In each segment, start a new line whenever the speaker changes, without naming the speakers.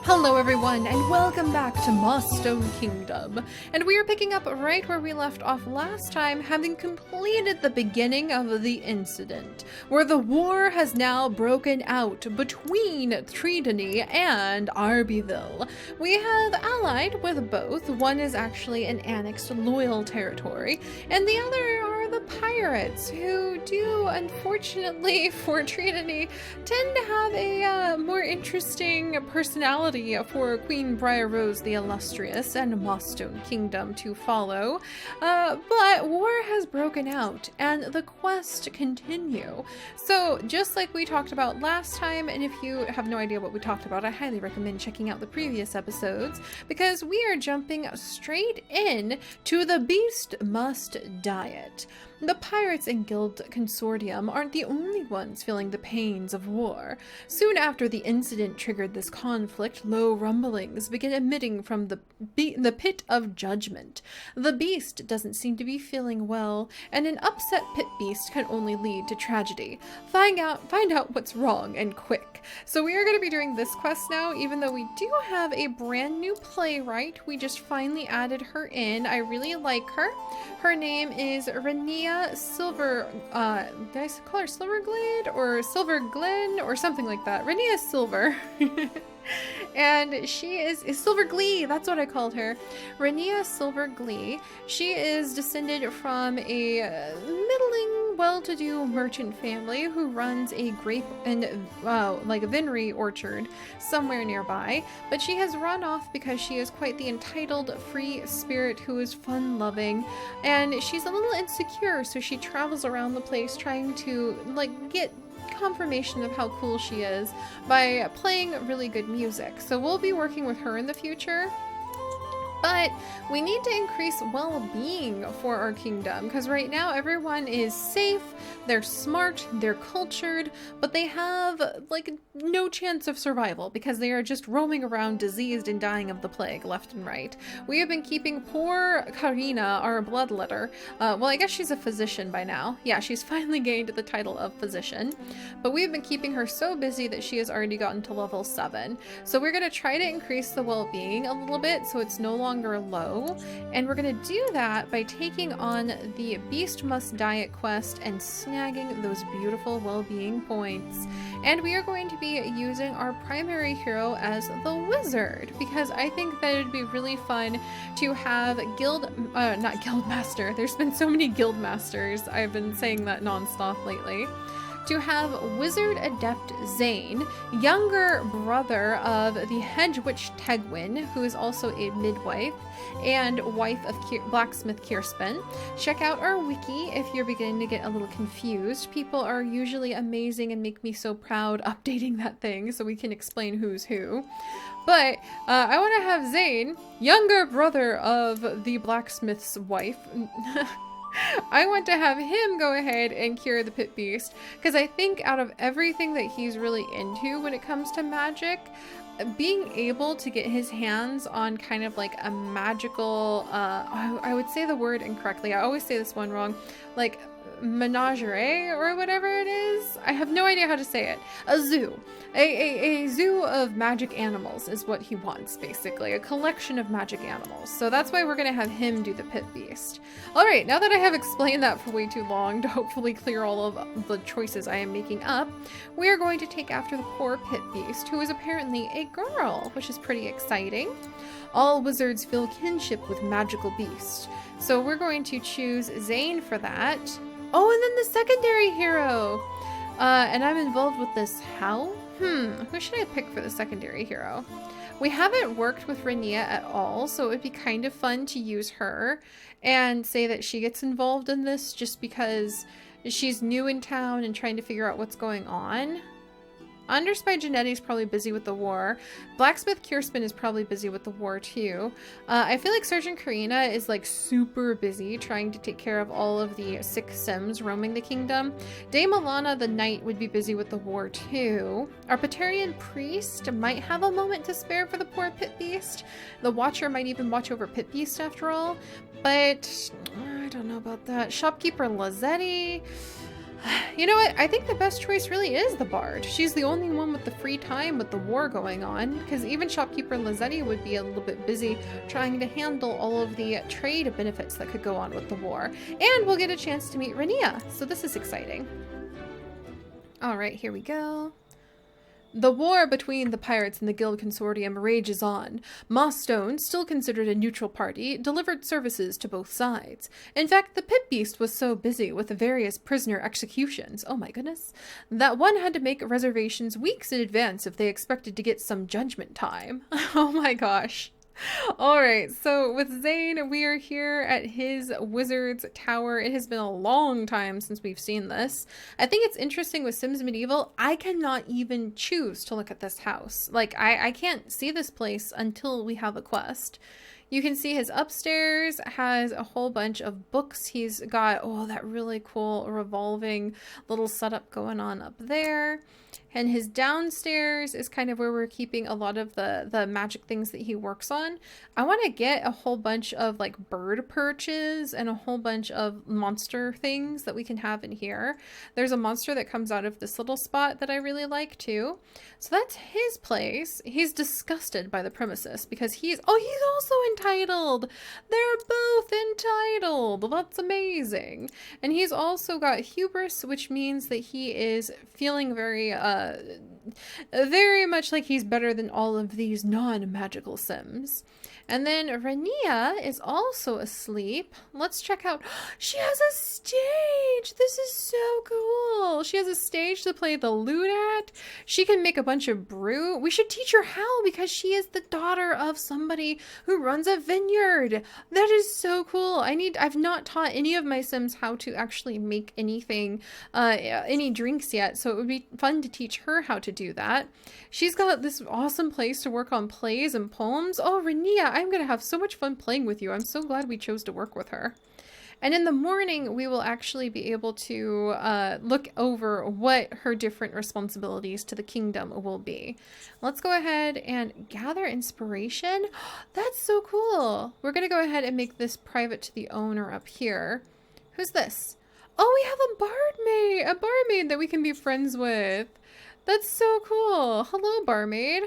Hello everyone, and welcome back to Mossstone Kingdom. And we are picking up right where we left off last time, having completed the beginning of the incident, where the war has now broken out between Tridony and Arbyville. We have allied with both. One is actually an annexed loyal territory, and the other are the pirates, who do, unfortunately for Tridony, tend to have a more interesting personality for Queen Briar-Rose the Illustrious and Mossstone Kingdom to follow. But war has broken out, and the quest continue. So, just like we talked about last time, and if you have no idea what we talked about, I highly recommend checking out the previous episodes, because we are jumping straight in to the Beast Must Diet. The pirates and guild consortium aren't the only ones feeling the pains of war. Soon after the incident triggered this conflict, low rumblings begin emitting from the pit of judgment. The beast doesn't seem to be feeling well, and an upset pit beast can only lead to tragedy. Find out what's wrong, and quick. So we are going to be doing this quest now, even though we do have a brand new playwright. We just finally added her in. I really like her. Her name is Renia Silver, did I call her Silverglade or Silver Glen or something like that? Renia Silver. And she is Silver Glee, that's what I called her. Renia Silver Glee. She is descended from a middling, well-to-do merchant family who runs a grape and, like a vinery orchard somewhere nearby. But she has run off because she is quite the entitled, free spirit who is fun-loving. And she's a little insecure, so she travels around the place trying to, like, get confirmation of how cool she is by playing really good music. So we'll be working with her in the future. But we need to increase well-being for our kingdom, because right now everyone is safe, they're smart, they're cultured, but they have like no chance of survival because they are just roaming around diseased and dying of the plague left and right. We have been keeping poor Karina, our bloodletter, well, I guess she's a physician by now. Yeah, she's finally gained the title of physician, but we have been keeping her so busy that she has already gotten to level 7. So we're going to try to increase the well-being a little bit so it's no longer low, and we're going to do that by taking on the Beast Must Diet quest and snagging those beautiful well-being points. And we are going to be using our primary hero as the wizard, because I think that it'd be really fun to have not guild master, there's been so many guild masters, I've been saying that non-stop lately. To have Wizard Adept Zane, younger brother of the Hedge Witch Tegwin, who is also a midwife, and wife of Blacksmith Kirspin. Check out our wiki if you're beginning to get a little confused. People are usually amazing and make me so proud updating that thing so we can explain who's who. But I want to have Zane, younger brother of the blacksmith's wife. I want to have him go ahead and cure the pit beast, because I think out of everything that he's really into when it comes to magic, being able to get his hands on kind of like a magical, I would say the word incorrectly, I always say this one wrong, like menagerie or whatever it is. I have no idea how to say it. A zoo. A zoo of magic animals is what he wants, basically. A collection of magic animals. So that's why we're going to have him do the pit beast. Alright, now that I have explained that for way too long to hopefully clear all of the choices I am making up, we are going to take after the poor pit beast, who is apparently a girl, which is pretty exciting. All wizards feel kinship with magical beasts. So we're going to choose Zane for that. Oh, and then the secondary hero! And I'm involved with this how? Who should I pick for the secondary hero? We haven't worked with Renia at all, so it would be kind of fun to use her and say that she gets involved in this just because she's new in town and trying to figure out what's going on. Underspy Genetti's probably busy with the war. Blacksmith Kirspin is probably busy with the war too. I feel like Sergeant Karina is like super busy trying to take care of all of the sick Sims roaming the kingdom. Dame Alana the Knight would be busy with the war too. Our Patarian Priest might have a moment to spare for the poor Pit Beast. The Watcher might even watch over Pit Beast after all. But I don't know about that. Shopkeeper Lazzetti. You know what? I think the best choice really is the bard. She's the only one with the free time with the war going on, because even shopkeeper Lazzetti would be a little bit busy trying to handle all of the trade benefits that could go on with the war. And we'll get a chance to meet Rania, so this is exciting. All right, here we go. The war between the pirates and the Guild Consortium rages on. Mossstone, still considered a neutral party, delivered services to both sides. In fact, the Pit Beast was so busy with the various prisoner executions, oh my goodness, that one had to make reservations weeks in advance if they expected to get some judgment time. Oh my gosh. Alright, so with Zane, we are here at his wizard's tower. It has been a long time since we've seen this. I think it's interesting with Sims Medieval, I cannot even choose to look at this house. Like, I can't see this place until we have a quest. You can see his upstairs has a whole bunch of books. He's got, oh, that really cool revolving little setup going on up there. And his downstairs is kind of where we're keeping a lot of the magic things that he works on. I want to get a whole bunch of like bird perches and a whole bunch of monster things that we can have in here. There's a monster that comes out of this little spot that I really like too. So that's his place. He's disgusted by the premises because he's also entitled. They're both entitled. That's amazing. And he's also got hubris, which means that he is feeling very much like he's better than all of these non-magical Sims. And then Rania is also asleep. Let's check out. She has a stage. This is so cool. She has a stage to play the lute at. She can make a bunch of brew. We should teach her how because she is the daughter of somebody who runs a vineyard. That is so cool. I've not taught any of my Sims how to actually make anything, any drinks yet. So it would be fun to teach her how to do that. She's got this awesome place to work on plays and poems. Oh, Rania, I'm going to have so much fun playing with you. I'm so glad we chose to work with her. And in the morning, we will actually be able to look over what her different responsibilities to the kingdom will be. Let's go ahead and gather inspiration. That's so cool. We're going to go ahead and make this private to the owner up here. Who's this? Oh, we have a barmaid that we can be friends with. That's so cool. Hello, barmaid.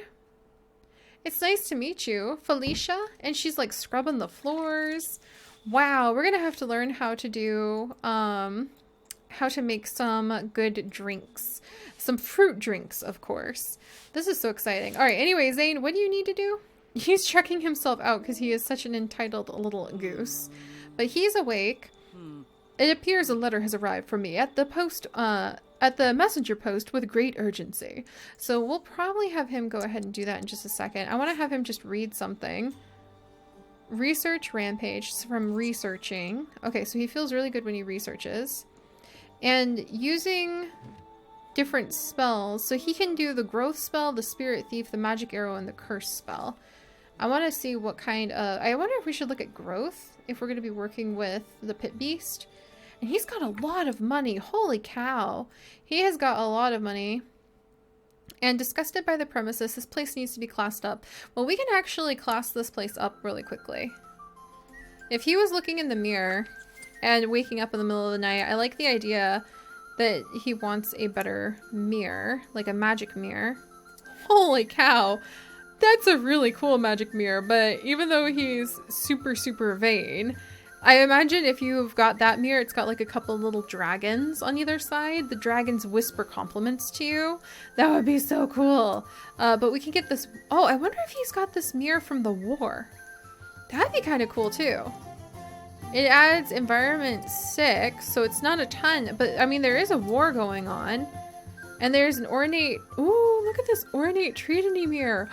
It's nice to meet you, Felicia. And she's like scrubbing the floors. Wow, we're gonna have to learn how to do, how to make some good drinks. Some fruit drinks, of course. This is so exciting. All right, anyway, Zane, what do you need to do? He's checking himself out because he is such an entitled little goose. But he's awake. It appears a letter has arrived for me at the messenger post with great urgency. So we'll probably have him go ahead and do that in just a second. I want to have him just read something. Research rampage from researching. Okay, so he feels really good when he researches. And using different spells. So he can do the growth spell, the spirit thief, the magic arrow, and the curse spell. I want to see what kind of... I wonder if we should look at growth if we're going to be working with the pit beast. And he's got a lot of money. Holy cow. He has got a lot of money. And disgusted by the premises, this place needs to be classed up. Well, we can actually class this place up really quickly. If he was looking in the mirror and waking up in the middle of the night, I like the idea that he wants a better mirror, like a magic mirror. Holy cow. That's a really cool magic mirror, but even though he's super, super vain, I imagine if you've got that mirror, it's got like a couple little dragons on either side. The dragons whisper compliments to you. That would be so cool. But we can get this... Oh, I wonder if he's got this mirror from the war. That'd be kind of cool too. It adds environment 6, so it's not a ton. But, I mean, there is a war going on. And there's an ornate... Ooh, look at this ornate Trinity mirror.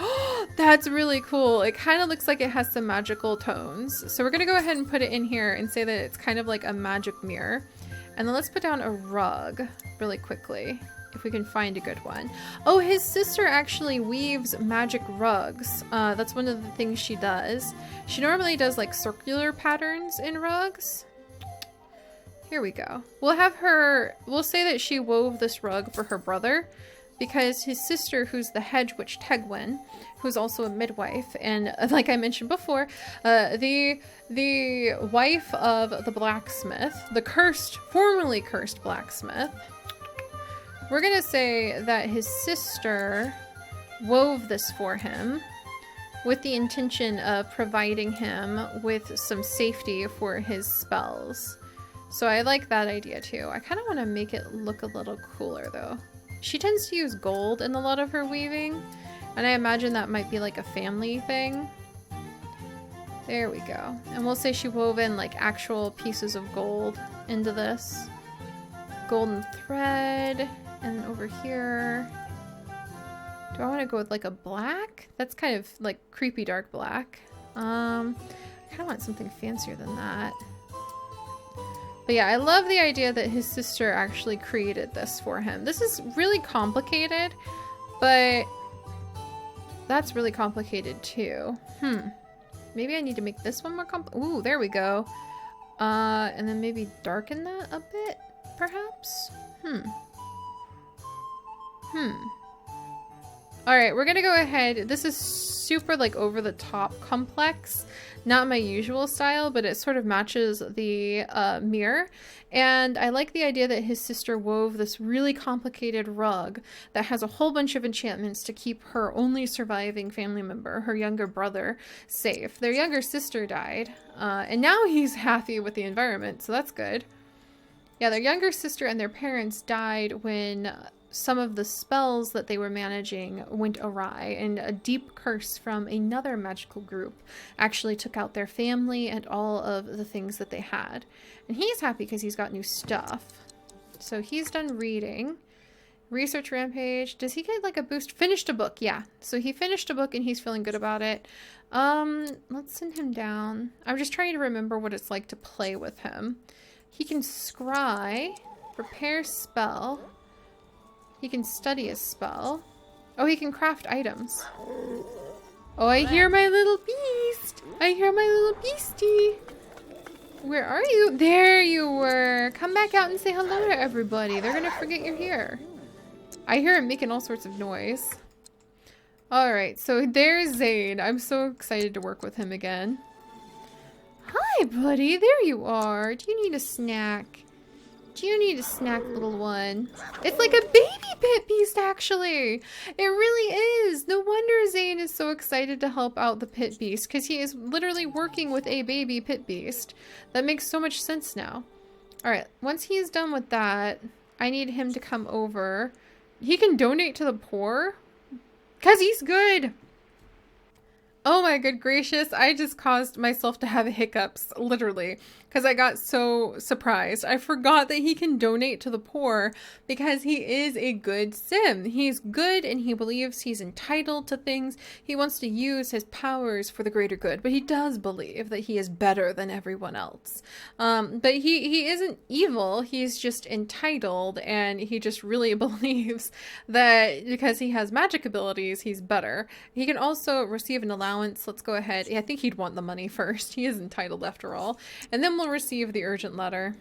That's really cool. It kind of looks like it has some magical tones. So we're going to go ahead and put it in here and say that it's kind of like a magic mirror. And then let's put down a rug really quickly, if we can find a good one. Oh, his sister actually weaves magic rugs. That's one of the things she does. She normally does like circular patterns in rugs. Here we go. We'll have her, we'll say that she wove this rug for her brother. because his sister, who's the hedge witch Tegwin, who's also a midwife, and like I mentioned before, the wife of the blacksmith, the formerly cursed blacksmith, we're gonna say that his sister wove this for him with the intention of providing him with some safety for his spells. So I like that idea too. I kind of want to make it look a little cooler though. She tends to use gold in a lot of her weaving, and I imagine that might be like a family thing. There we go. And we'll say she wove in like actual pieces of gold into this. Golden thread, and over here. Do I want to go with like a black? That's kind of like creepy dark black. I kind of want something fancier than that. But yeah, I love the idea that his sister actually created this for him. This is really complicated, but that's really complicated too. Maybe I need to make this one more ooh, there we go. And then maybe darken that a bit, perhaps? Alright, we're gonna go ahead. This is super like over the top complex. Not my usual style, but it sort of matches the mirror. And I like the idea that his sister wove this really complicated rug that has a whole bunch of enchantments to keep her only surviving family member, her younger brother, safe. Their younger sister died, and now he's happy with the environment, so that's good. Yeah, their younger sister and their parents died when some of the spells that they were managing went awry, and a deep curse from another magical group actually took out their family and all of the things that they had. And he's happy because he's got new stuff. So he's done reading. Research rampage. Does he get like a boost? Finished a book, yeah. So he finished a book and he's feeling good about it. Let's send him down. I'm just trying to remember what it's like to play with him. He can scry, prepare spell. He can study a spell. Oh, he can craft items. Oh, I hear my little beast. I hear my little beastie. Where are you? There you were. Come back out and say hello to everybody. They're gonna forget you're here. I hear him making all sorts of noise. Alright, so there's Zane. I'm so excited to work with him again. Hi, buddy. There you are. Do you need a snack? Do you need a snack, little one? It's like a baby pit beast, actually. It really is. No wonder Zane is so excited to help out the pit beast, because he is literally working with a baby pit beast. That makes so much sense now. Alright, once he's done with that, I need him to come over. He can donate to the poor, because he's good. Oh my good gracious, I just caused myself to have hiccups, literally, because I got so surprised. I forgot that he can donate to the poor because he is a good sim. He's good and he believes he's entitled to things. He wants to use his powers for the greater good, but he does believe that he is better than everyone else. But he isn't evil, he's just entitled, and he just really believes that because he has magic abilities, he's better. He can also receive an allowance. Let's go ahead. I think he'd want the money first. He is entitled after all. And then we'll receive the urgent letter.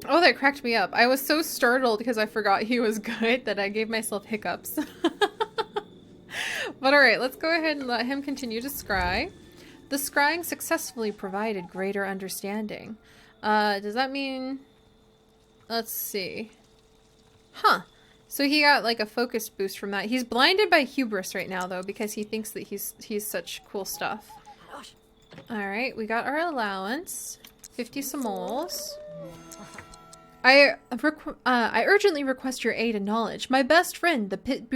Oh, that cracked me up. I was so startled because I forgot he was good that I gave myself hiccups. But alright, let's go ahead and let him continue to scry. The scrying successfully provided greater understanding. Does that mean... Let's see. Huh. So he got like a focus boost from that. He's blinded by hubris right now though, because he thinks that he's such cool stuff. Alright, we got our allowance. 50 simoles. I urgently request your aid and knowledge. My best friend, the pit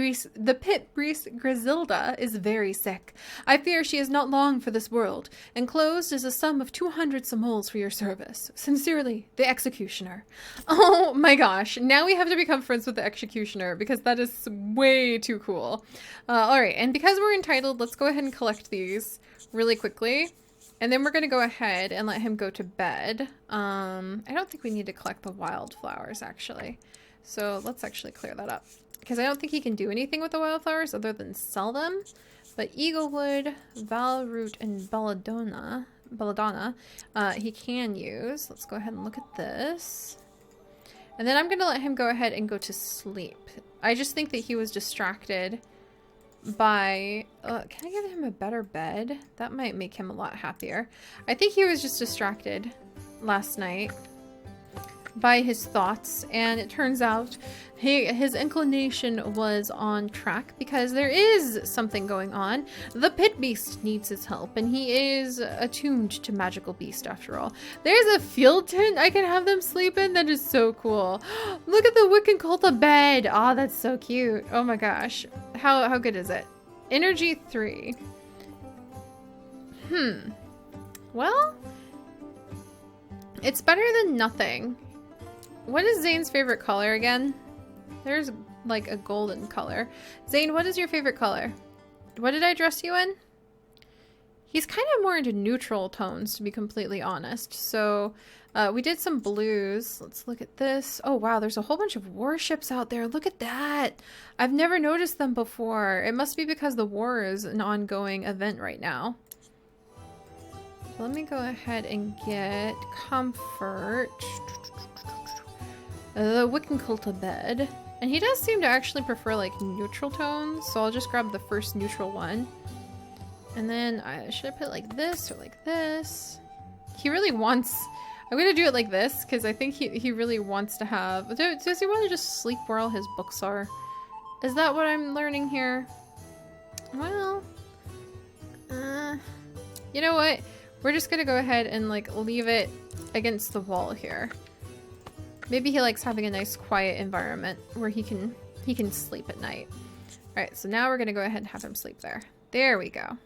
breeze Griselda, is very sick. I fear she is not long for this world. Enclosed is a sum of 200 simoles for your service. Sincerely, the Executioner. Oh my gosh, now we have to become friends with the Executioner because that is way too cool. Alright, and because we're entitled, let's go ahead and collect these really quickly. And then we're going to go ahead and let him go to bed. I don't think we need to collect the wildflowers, actually. So let's actually clear that up. Because I don't think he can do anything with the wildflowers other than sell them. But Eaglewood, Valroot, and Belladonna, he can use. Let's go ahead and look at this. And then I'm going to let him go ahead and go to sleep. I just think that he was distracted by... can I give him a better bed? That might make him a lot happier. I think he was just distracted last night by his thoughts, and it turns out his inclination was on track because there is something going on. The pit beast needs his help, and he is attuned to magical beast after all. There's a field tent I can have them sleep in. That is so cool. Look at the Wickenculta bed. Oh, that's so cute. Oh my gosh. How good is it? Energy 3. Well, it's better than nothing. What is Zane's favorite color again? There's like a golden color. Zane, what is your favorite color? What did I dress you in? He's kind of more into neutral tones, to be completely honest. So we did some blues. Let's look at this. Oh, wow. There's a whole bunch of warships out there. Look at that. I've never noticed them before. It must be because the war is an ongoing event right now. Let me go ahead and get comfort. The Wickenculta bed. And he does seem to actually prefer like neutral tones, so I'll just grab the first neutral one. And then should I put it like this or like this? He really wants... I'm gonna do it like this because I think he really wants to have... Does he want to just sleep where all his books are? Is that what I'm learning here? Well... you know what? We're just gonna go ahead and like leave it against the wall here. Maybe he likes having a nice quiet environment where he can sleep at night. Alright, so now we're gonna go ahead and have him sleep there. There we go.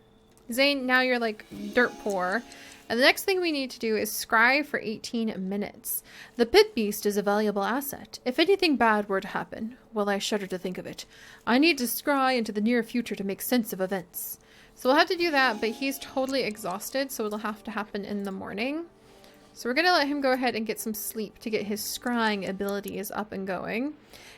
Zane, now you're like dirt poor. And the next thing we need to do is scry for 18 minutes. The pit beast is a valuable asset. If anything bad were to happen, well, I shudder to think of it. I need to scry into the near future to make sense of events. So we'll have to do that, but he's totally exhausted, so it'll have to happen in the morning. So we're going to let him go ahead and get some sleep to get his scrying abilities up and going.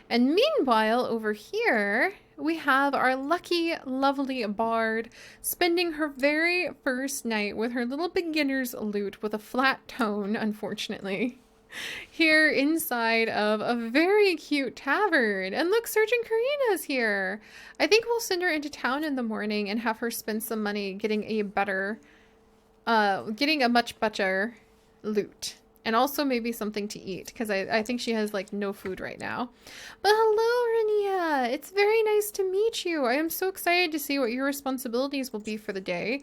And meanwhile, over here, we have our lucky, lovely bard spending her very first night with her little beginner's lute with a flat tone, unfortunately, here inside of a very cute tavern. And look, Surgeon Karina's here. I think we'll send her into town in the morning and have her spend some money getting a much better loot, and also maybe something to eat, because I think she has like no food right now. But hello, Renia, it's very nice to meet you. I am so excited to see what your responsibilities will be for the day.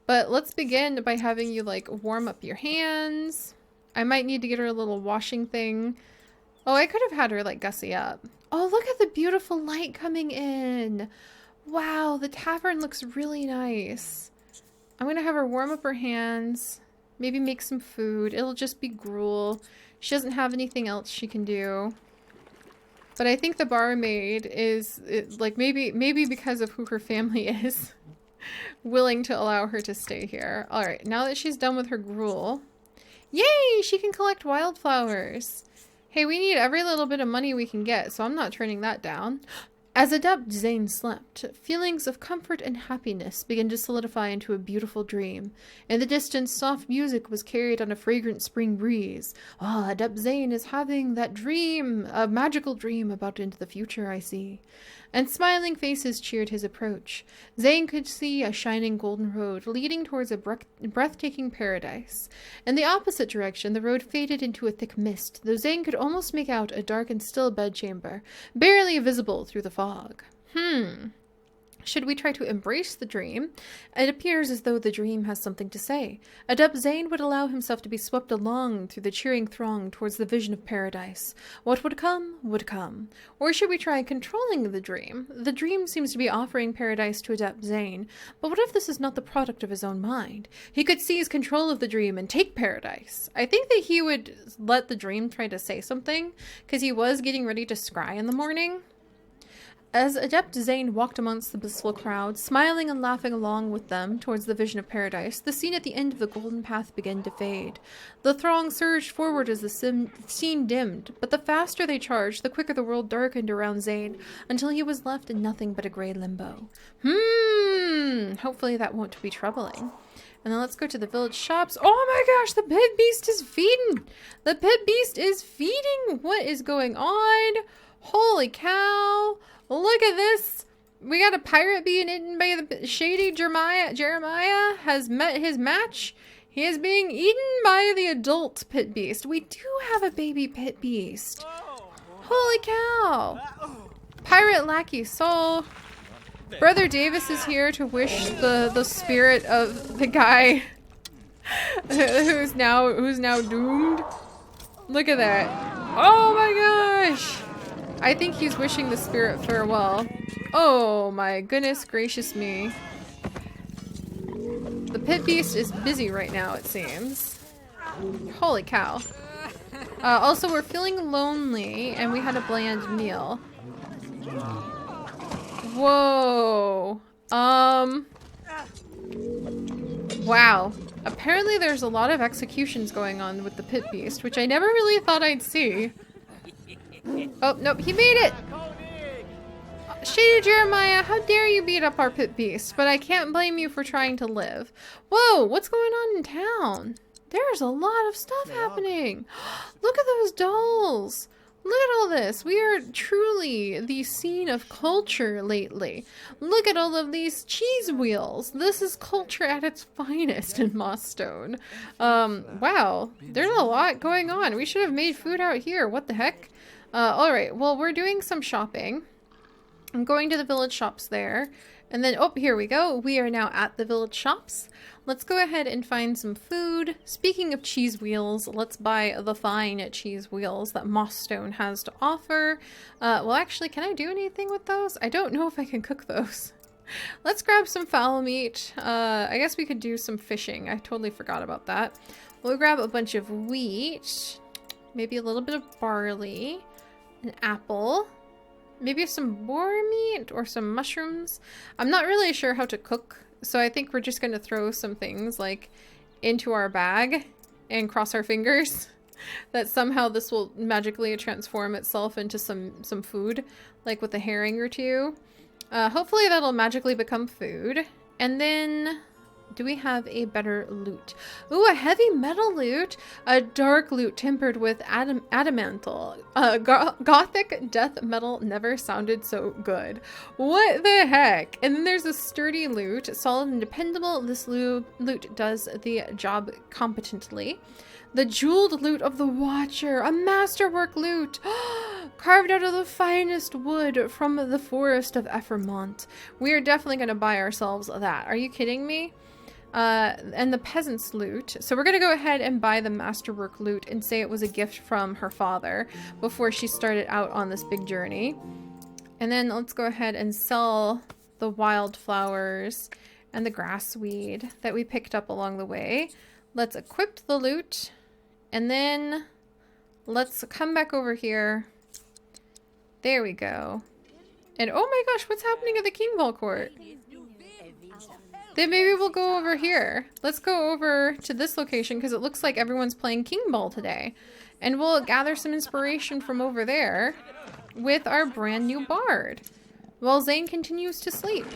But let's begin by having you like warm up your hands. I might need to get her a little washing thing. Oh, I could have had her like gussy up. Oh, look at the beautiful light coming in. Wow, the tavern looks really nice. I'm gonna have her warm up her hands. Maybe make some food. It'll just be gruel. She doesn't have anything else she can do. But I think the barmaid is, like, maybe because of who her family is, willing to allow her to stay here. Alright, now that she's done with her gruel, yay! She can collect wildflowers. Hey, we need every little bit of money we can get, so I'm not turning that down. As Adept Zane slept, feelings of comfort and happiness began to solidify into a beautiful dream. In the distance, soft music was carried on a fragrant spring breeze. Ah, Adept Zane is having that dream, a magical dream about into the future, I see. And smiling faces cheered his approach. Zane could see a shining golden road leading towards a breathtaking paradise. In the opposite direction, the road faded into a thick mist, though Zane could almost make out a dark and still bedchamber, barely visible through the fog. Should we try to embrace the dream? It appears as though the dream has something to say. Adept Zane would allow himself to be swept along through the cheering throng towards the vision of paradise. What would come, would come. Or should we try controlling the dream? The dream seems to be offering paradise to Adept Zane, but what if this is not the product of his own mind? He could seize control of the dream and take paradise. I think that he would let the dream try to say something, because he was getting ready to scry in the morning. As Adept Zane walked amongst the blissful crowd, smiling and laughing along with them towards the vision of paradise, the scene at the end of the golden path began to fade. The throng surged forward as the scene dimmed, but the faster they charged, the quicker the world darkened around Zane, until he was left in nothing but a gray limbo. Hopefully that won't be troubling. And then let's go to the village shops. Oh my gosh, the pit beast is feeding. The pit beast is feeding. What is going on? Holy cow. Look at this. We got a pirate being eaten by the shady Jeremiah has met his match. He is being eaten by the adult pit beast. We do have a baby pit beast. Holy cow. Pirate lackey soul. Brother Davis is here to wish the spirit of the guy who's now doomed. Look at that. Oh my gosh. I think he's wishing the spirit farewell. Oh my goodness gracious me. The pit beast is busy right now, it seems. Holy cow. Also, we're feeling lonely and we had a bland meal. Whoa. Wow. Apparently there's a lot of executions going on with the pit beast, which I never really thought I'd see. Oh, nope, he made it! Shady Jeremiah, how dare you beat up our pit beast, but I can't blame you for trying to live. Whoa, what's going on in town? There's a lot of stuff happening. Look at those dolls. Look at all this. We are truly the scene of culture lately. Look at all of these cheese wheels. This is culture at its finest in Mossstone. Wow, there's a lot going on. We should have made food out here. What the heck? Alright, well, we're doing some shopping. I'm going to the village shops there. And then, oh, here we go. We are now at the village shops. Let's go ahead and find some food. Speaking of cheese wheels, let's buy the fine cheese wheels that Mossstone has to offer. Well, actually, can I do anything with those? I don't know if I can cook those. Let's grab some fowl meat. I guess we could do some fishing. I totally forgot about that. We'll grab a bunch of wheat. Maybe a little bit of barley. An apple. Maybe some boar meat or some mushrooms. I'm not really sure how to cook, so I think we're just going to throw some things like into our bag and cross our fingers that somehow this will magically transform itself into some food, like with a herring or two. Hopefully that'll magically become food. And then, do we have a better loot? Ooh, a heavy metal loot. A dark loot tempered with adamantle. Gothic death metal never sounded so good. What the heck? And then there's a sturdy loot. Solid and dependable. This loot does the job competently. The jeweled loot of the Watcher. A masterwork loot. Carved out of the finest wood from the forest of Effermont. We are definitely going to buy ourselves that. Are you kidding me? And the peasant's loot. So we're going to go ahead and buy the masterwork loot and say it was a gift from her father before she started out on this big journey. And then let's go ahead and sell the wildflowers and the grassweed that we picked up along the way. Let's equip the loot and then let's come back over here. There we go. And oh my gosh, what's happening at the King Ball Court? Then maybe we'll go over here. Let's go over to this location because it looks like everyone's playing King Ball today. And we'll gather some inspiration from over there with our brand new bard while Zane continues to sleep.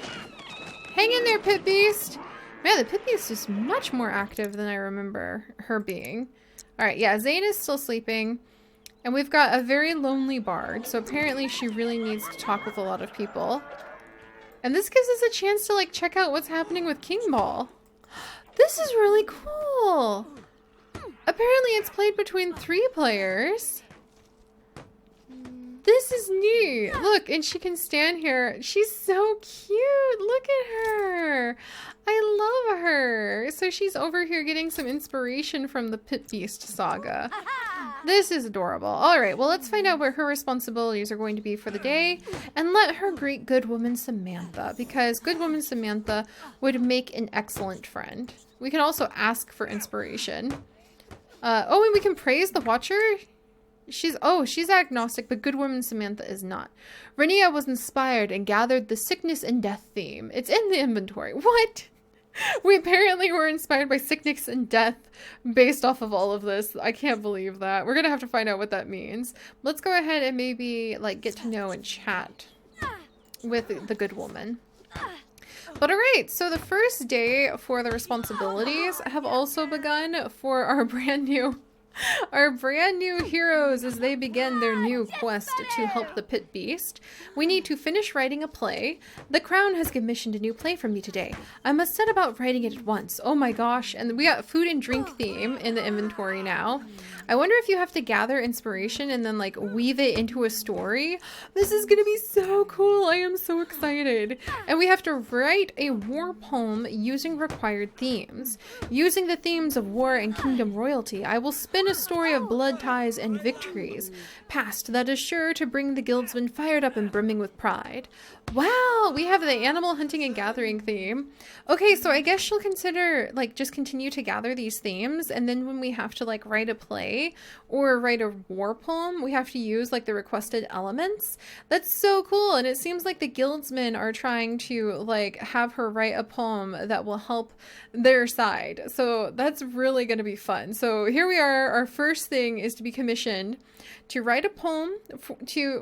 Hang in there, Pit Beast! Man, the Pit Beast is much more active than I remember her being. Alright, yeah, Zane is still sleeping. And we've got a very lonely bard, so apparently she really needs to talk with a lot of people. And this gives us a chance to, like, check out what's happening with King Ball. This is really cool. Apparently it's played between 3 players. This is neat. Look, and she can stand here. She's so cute. Look at her. I love her. So she's over here getting some inspiration from the Pit Beast saga. This is adorable. All right, well, let's find out what her responsibilities are going to be for the day and let her greet good woman Samantha, because good woman Samantha would make an excellent friend. We can also ask for inspiration. Oh, and we can praise the Watcher. She's agnostic, but good woman Samantha is not. Renia was inspired and gathered the sickness and death theme. It's in the inventory. What? We apparently were inspired by sickness and death based off of all of this. I can't believe that. We're gonna have to find out what that means. Let's go ahead and maybe, like, get to know and chat with the good woman. But alright, so the first day for the responsibilities have also begun for our brand new heroes as they begin their new quest to help the pit beast. We need to finish writing a play. The crown has commissioned a new play from me today. I must set about writing it at once. Oh my gosh. And we got food and drink theme in the inventory now. I wonder if you have to gather inspiration and then like weave it into a story. This is gonna be so cool. I am so excited. And we have to write a war poem using required themes. Using the themes of war and kingdom royalty, I will spin a story of blood ties and victories past that is sure to bring the guildsmen fired up and brimming with pride. Wow, we have the animal hunting and gathering theme. Okay, so I guess she'll consider like just continue to gather these themes, and then when we have to like write a play or write a war poem, we have to use like the requested elements. That's so cool. And it seems like the guildsmen are trying to like have her write a poem that will help their side. So that's really going to be fun. So here we are. Our first thing is to be commissioned to write a poem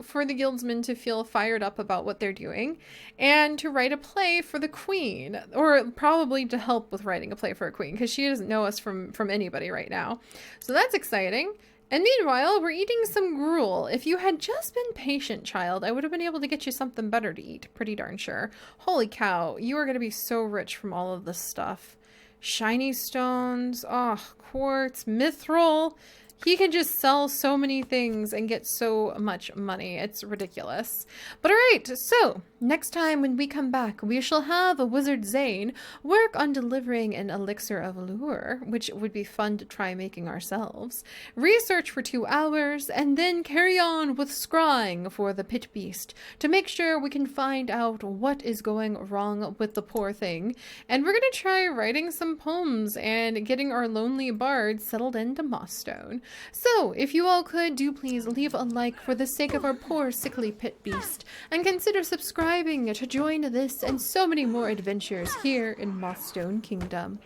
for the guildsmen to feel fired up about what they're doing, and to write a play for the queen, or probably to help with writing a play for a queen, because she doesn't know us from anybody right now. So that's exciting. And meanwhile, we're eating some gruel. If you had just been patient, child, I would have been able to get you something better to eat. Pretty darn sure. Holy cow, you are going to be so rich from all of this stuff. Shiny stones, oh, quartz, mithril. He can just sell so many things and get so much money. It's ridiculous. But alright, so next time when we come back, we shall have a Wizard Zane work on delivering an elixir of lure, which would be fun to try making ourselves. Research for 2 hours, and then carry on with scrying for the pit beast to make sure we can find out what is going wrong with the poor thing. And we're going to try writing some poems and getting our lonely bard settled into Mossstone. So, if you all could, do please leave a like for the sake of our poor sickly pit beast, and consider subscribing to join this and so many more adventures here in Mossstone Kingdom.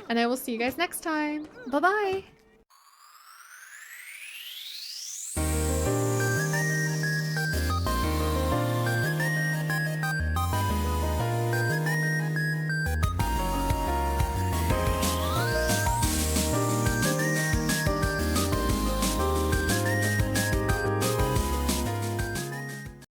And I will see you guys next time. Bye-bye!